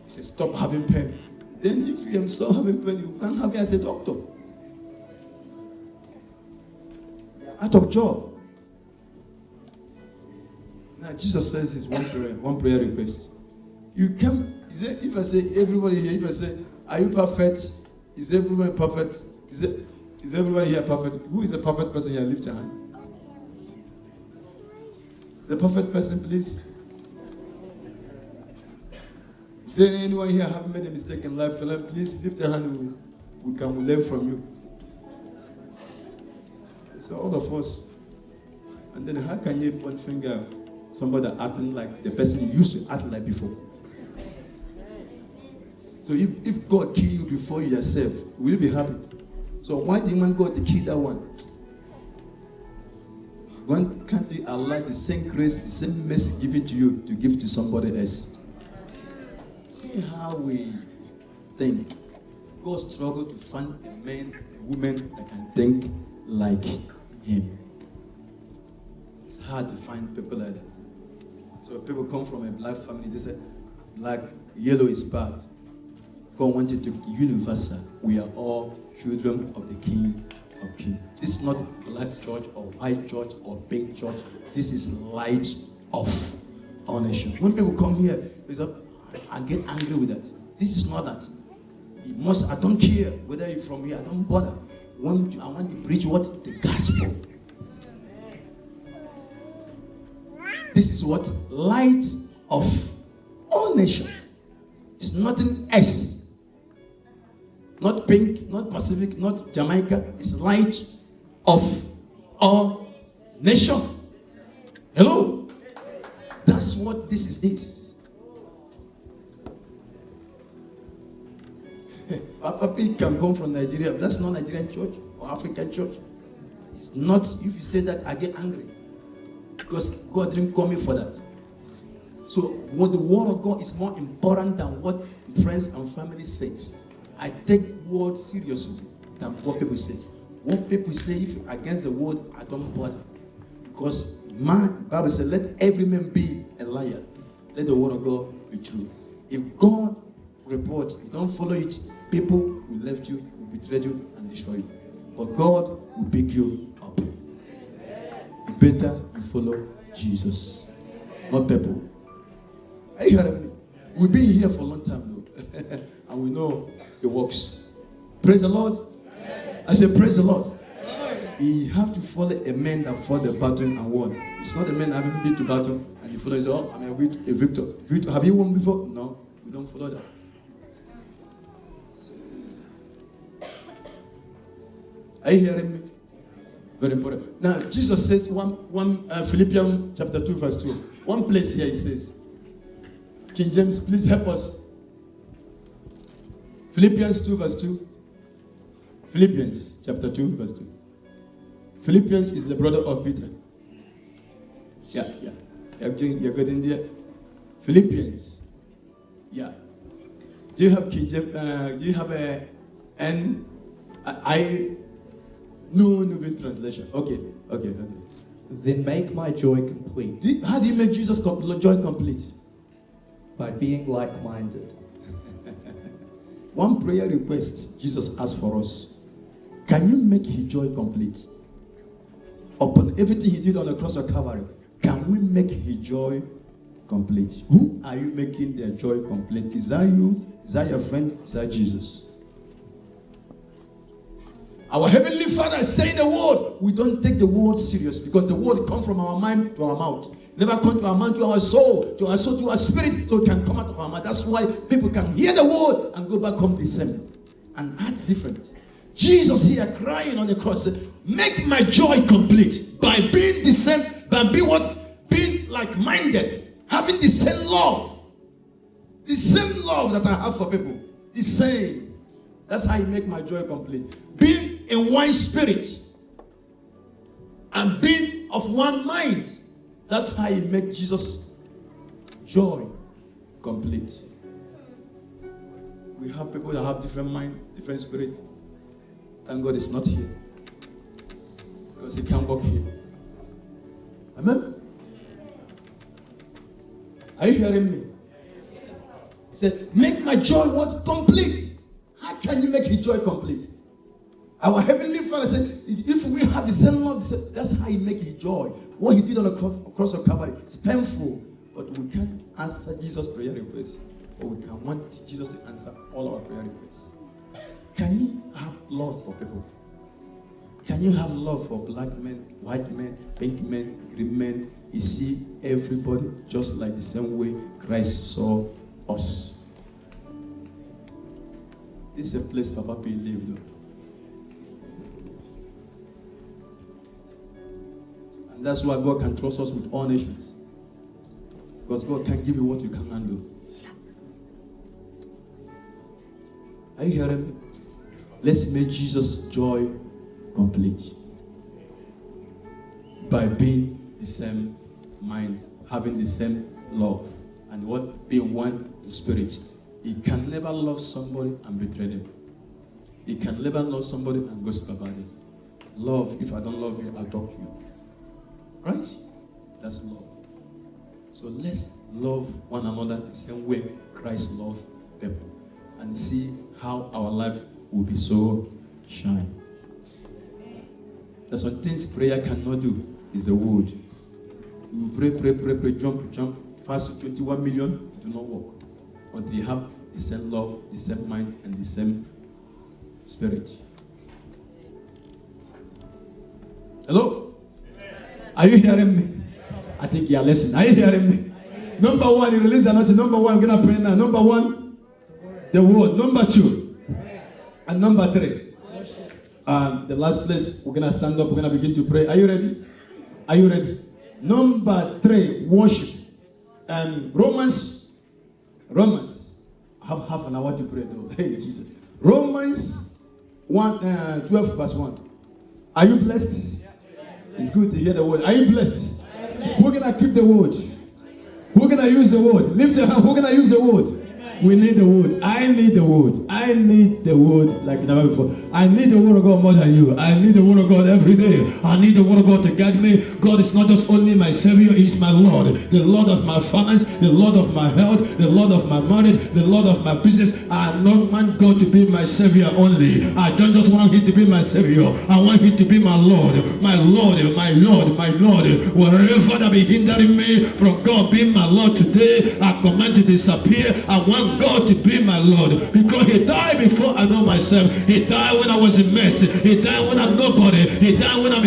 S1: He says, stop having pen. Then if you stop having pen, you can't have me as a doctor. Out of job. Now Jesus says this one prayer request. You come, if I say everybody here, if I say, are you perfect? Is everyone perfect? Is everybody here perfect? Who is the perfect person here? Lift your hand. The perfect person, please. Is there anyone here have made a mistake in life? Please lift your hand. We can learn from you. It's all of us. And then how can you point finger at somebody acting like the person you used to act like before? So if God kill you before you yourself, will you be happy? So why do you want God to kill that one? Why can't you allow the same grace, the same mercy given to you to give to somebody else? See how we think. God struggled to find a man, a woman that can think like him. It's hard to find people like that. So people come from a black family, they say, black, yellow is bad. God wanted to be universal. We are all children of the King of Kings. This is not black church or white church or big church. This is light of our nation. When people come here, I get angry with that. This is not that. I don't care whether you're from here, I don't bother. I want to preach what? The gospel. This is what? Light of all nation. It's nothing else. Not pink, not Pacific, not Jamaica. It's light of all nation. Hello? That's what this is. Papa P can come from Nigeria. That's not Nigerian church or African church. It's not. If you say that, I get angry. Because God didn't call me for that. So what the word of God is more important than what friends and family says. I take word seriously than what people say. What people say, if against the word, I don't bother. Because Bible says, let every man be a liar. Let the word of God be true. If God reports, you don't follow it, people will left you, will betray you, and destroy you. But God will pick you up. It's better you follow Jesus, not people. Are you hearing me? We've been here for a long time, though. And we know it works. Praise the Lord. I say, praise the Lord. He have to follow a man that fought the battle and won. It's not a man having been to battle and you follow and say, oh, I'm a victor. Have you won before? No, we don't follow that. Are you hearing me? Very important. Now, Jesus says, Philippians chapter 2, verse 2. One place here he says, King James, please help us. Philippians 2, verse 2. Philippians chapter 2, verse 2. Philippians is the brother of Peter. Yeah. You're getting there. Philippians. Yeah. Do you have King James? Do you have a New Living Translation? Okay.
S2: Then make my joy complete.
S1: How do you make Jesus' joy complete?
S2: By being like-minded.
S1: One prayer request Jesus asked for us. Can you make his joy complete? Upon everything he did on the cross of Calvary, can we make his joy complete? Who are you making their joy complete? Is that you? Is that your friend? Is that Jesus? Our Heavenly Father is saying the word. We don't take the word serious because the word comes from our mind to our mouth. Never come to our mind, to our soul, to our spirit, so it can come out of our mouth. That's why people can hear the word and go back home the same and act different. Jesus here crying on the cross said, make my joy complete by being the same, by being what? Being like-minded, having the same love. The same love that I have for people. The same. That's how you make my joy complete. Being in one spirit and being of one mind. That's how you make Jesus' joy complete. We have people that have different mind, different spirit. Thank God it's not here. Because he can't work here. Amen? Are you hearing me? He said, make my joy what? Complete. How can you make his joy complete? Our Heavenly Father said, if we have the same love, that's how he make his joy. What he did on the cross of Calvary, it's painful. But we can't answer Jesus' prayer requests. But we can want Jesus to answer all our prayer requests. Can you have love for people? Can you have love for black men, white men, pink men, green men? You see everybody just like the same way Christ saw us. This is a place Papa P lived. And that's why God can trust us with all nations. Because God can give you what you can handle. Are you hearing me? Let's make Jesus' joy complete. By being the same mind, having the same love, and what? Being one in spirit. He can never love somebody and betray them. He can never love somebody and gossip about them. Love, if I don't love you, I'll talk to you. Right? That's love. So let's love one another the same way Christ loved people. And see how our life will be so shine. There's some things prayer cannot do. Is the word. You pray, jump, fast 21 million, do not work. But they have the same love, the same mind, and the same spirit. Hello? Are you hearing me? I think you are listening. Are you hearing me? Number one, you release anointing. Number one, we're going to pray now. Number one, the word. Number two, and number three. The last place, we're going to stand up. We're going to begin to pray. Are you ready? Are you ready? Number three, worship. Romans. I have half an hour to pray though. Hey, Jesus. Romans 12 verse 1. Are you blessed? It's good to hear the word. Are you blessed? We're going to keep the word. We're going to use the word. Lift your hand. We're going to use the word. We need the word. I need the word. I need the word like never before. I need the word of God more than you. I need the word of God every day. I need the word of God to guide me. God is not just only my Savior, He is my Lord. The Lord of my finance, the Lord of my health, the Lord of my marriage, the Lord of my business. I don't want God to be my Savior only. I don't just want Him to be my Savior. I want Him to be my Lord. My Lord, my Lord, my Lord. Wherever that be hindering me from God being my Lord today, I command to disappear. I want want God to be my Lord because He died before I know myself. He died when I was in mess. He died when I'm nobody. He died when I'm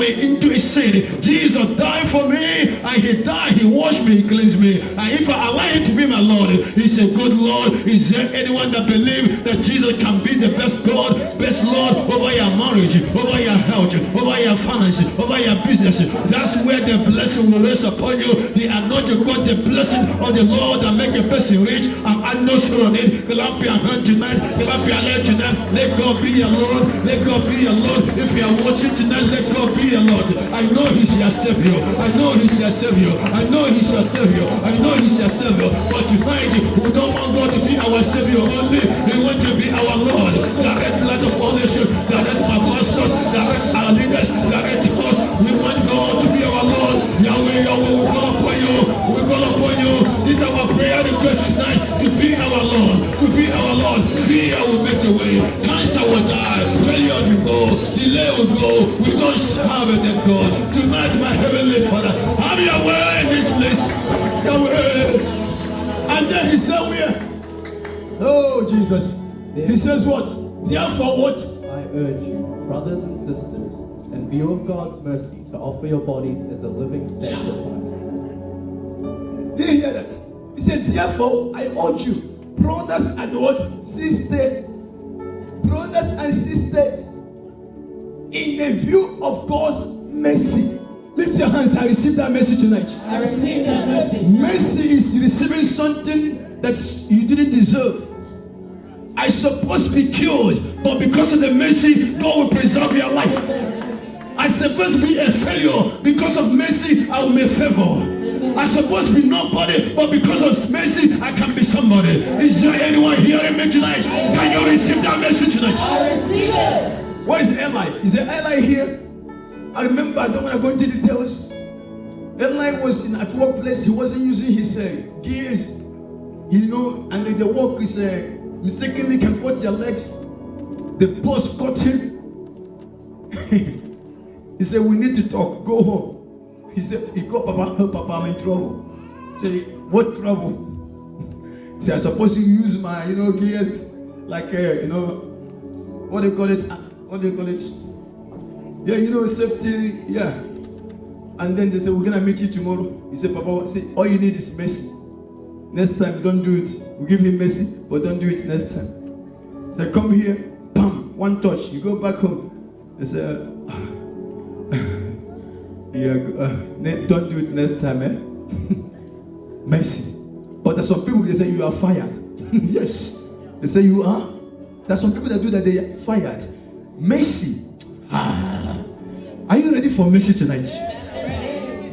S1: into a sin. Jesus died for me, and He died. He washed me, He cleansed me. And if I allow Him to be my Lord, He's a good Lord. Is there anyone that believes that Jesus can be the best God, best Lord over your marriage, over your health, over your finances, over your business? That's where the blessing will rest upon you. The anointing God, the blessing of the Lord that make a person rich and add no sorrow on it. Clap your hand tonight. Clap your leg tonight. Let God be your Lord. Let God be your Lord. If you are watching tonight, let God be your Lord. I know He's your Savior. I know He's your Savior. I know He's your Savior. I know He's your Savior. But tonight, we don't want God to be our Savior only. We want to be our Lord. Direct light of all nations. Direct our pastors. Direct our leaders. Direct us. We want God to be our Lord. Yahweh, Yahweh, we call upon you. We call upon you. This is our prayer request tonight. To be our Lord. To be our Lord. Fear will make a way. Cancer will die. Failure will go. Delay will go. We don't serve a dead God. Tonight, my heavenly Father, have your way in this place. Yahweh. And then He said, where? Oh, Jesus. He says what? Therefore what?
S2: I urge you, brothers and sisters, in view of God's mercy, to offer your bodies as a living sacrifice.
S1: Did you hear that? He said, therefore, I urge you, brothers and what? Sisters. Brothers and sisters, in the view of God's mercy. Lift your hands. I receive that mercy tonight.
S3: I receive that mercy.
S1: Mercy is receiving something that you didn't deserve. I supposed to be killed, but because of the mercy, God will preserve your life. I supposed to be a failure, because of mercy, I will make favor. I supposed to be nobody, but because of mercy, I can be somebody. Is there anyone hearing me tonight? Can you receive that message tonight?
S3: I receive it.
S1: Where is Eli? Is there Eli here? I remember, I don't want to go into details. Eli was at workplace. He wasn't using his gears, and the work is mistakenly can cut your legs. The boss caught him. He said, we need to talk. Go home. He said, he called Papa. Help, Papa, I'm in trouble. He said, what trouble? He said, I'm supposed to use my, gears, like, what do you call it? What do you call it? Yeah, safety, yeah. And then they said, we're going to meet you tomorrow. He said, Papa, all you need is mercy. Next time, don't do it. We give you mercy, but don't do it next time. He said, come here, bam, one touch. You go back home. They said, don't do it next time, Mercy. But there's some people, they say, you are fired. Yes. They say, you are. There's some people that do that, they are fired. Mercy. Are you ready for mercy tonight?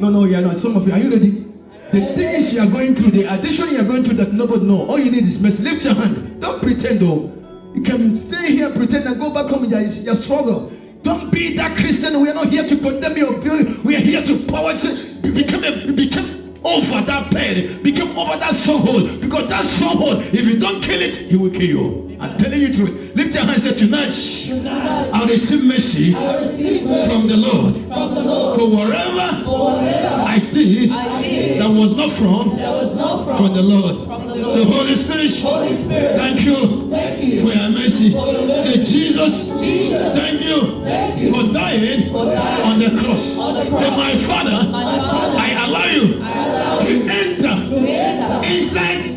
S1: No, you are not. Some of you, are you ready? The things you are going through, the addiction you are going through that nobody knows. All you need is mercy. Lift your hand. Don't pretend though. You can stay here, pretend, and go back home with your struggle. Don't be that Christian. We are not here to condemn you. We are here to power to become over that pain, become over that stronghold. Because that stronghold, if you don't kill it, he will kill you. I'm telling you the truth. Lift your hands and say, tonight, I receive mercy from the Lord. For whatever I did that was not from the Lord. So Holy Spirit, thank you for your mercy. Say, Jesus, thank you for dying on the cross. Say, my Father, I allow you to enter inside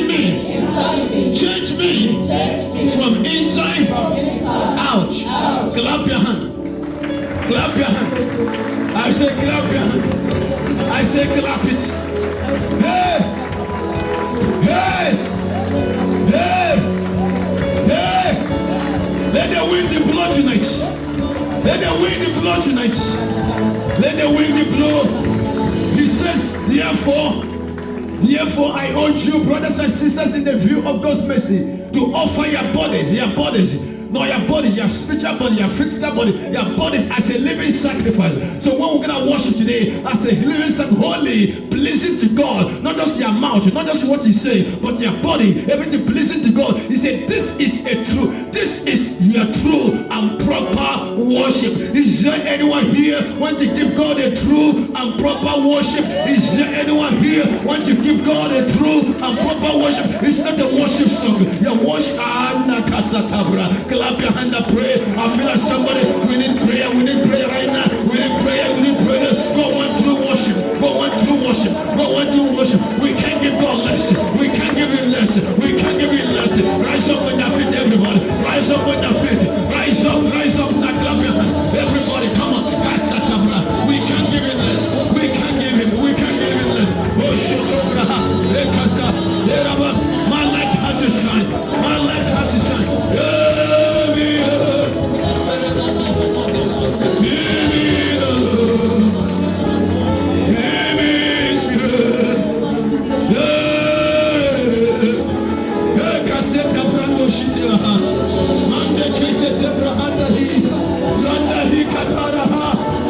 S1: me. Change me from inside out. Clap your hand. Clap your hand. I say clap your hand. I say clap it. Hey! Hey! Hey! Hey! Let the wind blow tonight. Let the wind blow tonight. Let the wind blow. He says, Therefore, I urge you, brothers and sisters, in the view of God's mercy, to offer your bodies, not your bodies, your spiritual body, your physical body, your bodies as a living sacrifice. So when we're going to worship today, as a living sacrifice, holy, pleasing to God, not just your mouth, not just what you say, but your body, everything pleasing to God. He said, this is your true and proper worship? Is there anyone here want to give God a true and proper worship? Is there anyone here want to give God a true and proper worship? It's not a worship song. Your worship. Clap your hand and pray. I feel like somebody. We need prayer. We need prayer right now. We need prayer. We need prayer. Go on through worship. Go on through worship. Go on through worship. We can't give God less. We can't give him less. We can't give him less. Rise up on your feet, everybody. Rise up on your feet. Rise up. Rise up. Now clap your hand. Everybody, come on. We can't give him less. We can't give him. We can't give him less. Oh, shut up. My light has to shine. My light has to shine.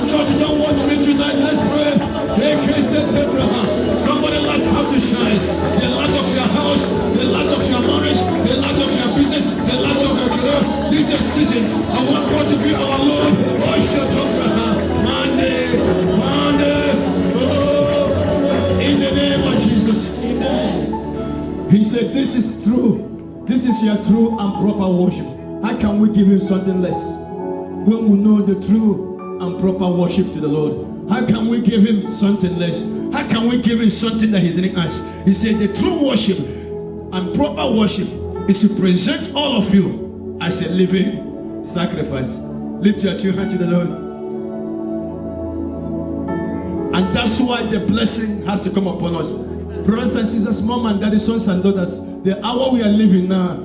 S1: Church, don't watch me tonight. Let's pray. Somebody light has to shine. The light of your house, the light of your marriage, the light of your business, the light of your career. This is a season. I want God to be our Lord. Oh, shut up. Monday. Oh, in the name of Jesus. Amen. He said, this is true. This is your true and proper worship. How can we give him something less when we know the true and proper worship to the Lord? How can we give him something less? How can we give him something that he didn't ask? He said the true worship and proper worship is to present all of you as a living sacrifice. Lift your two hands to the Lord. And that's why the blessing has to come upon us. Brothers and sisters, mom and daddy, sons and daughters, the hour we are living now,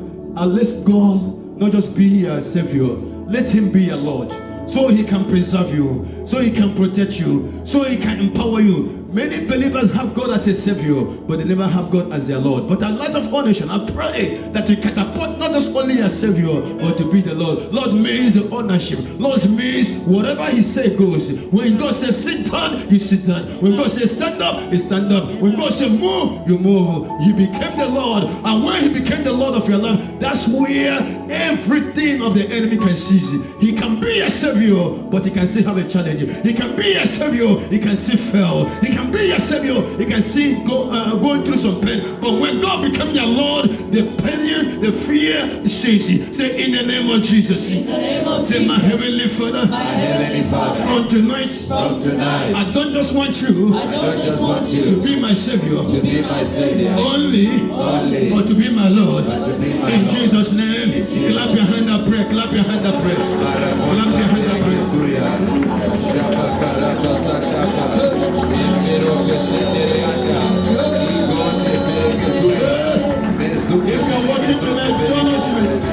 S1: let God not just be a savior, let him be a Lord. So he can preserve you, so he can protect you, so he can empower you. Many believers have God as a savior, but they never have God as their Lord. But at Light of All Nation, I pray that you catapult not just only a savior, but to be the Lord. Lord means ownership. Lord means whatever he says goes. When God says sit down, you sit down. When God says stand up, you stand up. When God says move, you move. You became the Lord. And when he became the Lord of your life, that's where everything of the enemy can seize. He can be a savior, but he can still have a challenge. He can be a savior, he can still fail. He can be a savior, he can still going through some pain. But when God becomes your Lord, the pain, the fear ceases. Say in the name of Jesus.
S3: In the name of
S1: Say
S3: Jesus.
S1: my heavenly Father.
S3: My heavenly Father.
S1: From tonight, I don't just want you, to be my savior, only, but to be my Lord. In Jesus' name, clap your hand and pray. Clap your hand and pray. Clap your hand and pray. If you're watching tonight, join us tonight.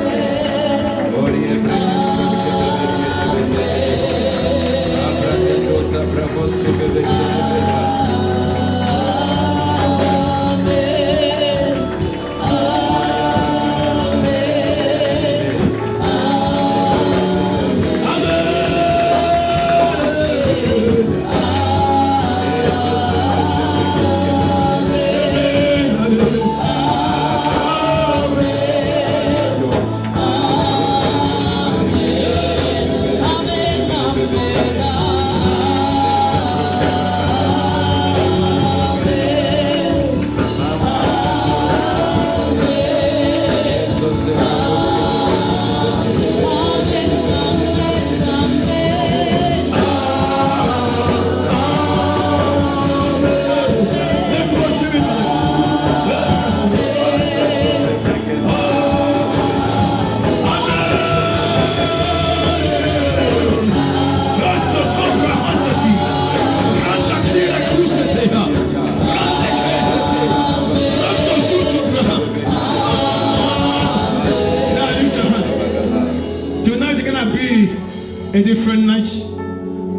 S1: A different night.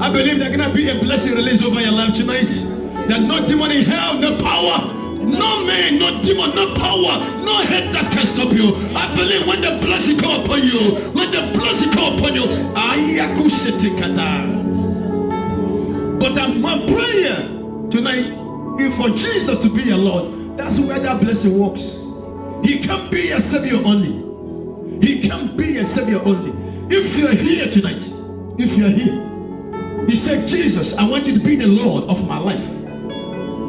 S1: I believe there's gonna be a blessing released over your life tonight. That no demon in hell, no power, no man, no demon, no power, no haters can stop you. I believe when the blessing come upon you, but my prayer tonight is for Jesus to be your Lord. That's where that blessing works. He can be a savior only. He can be a savior only. If you're here tonight, if you are here. He said, Jesus, I want you to be the Lord of my life.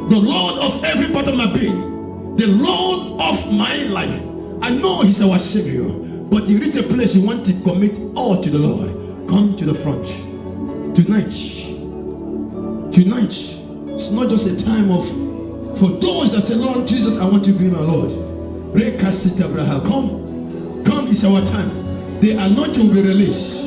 S1: The Lord of every part of my being. The Lord of my life. I know He's our Savior. But you reach a place you want to commit all to the Lord. Come to the front. Tonight, it's not just a time of, for those that say, Lord Jesus, I want to be my Lord. Come, it's our time. The anointing will be released.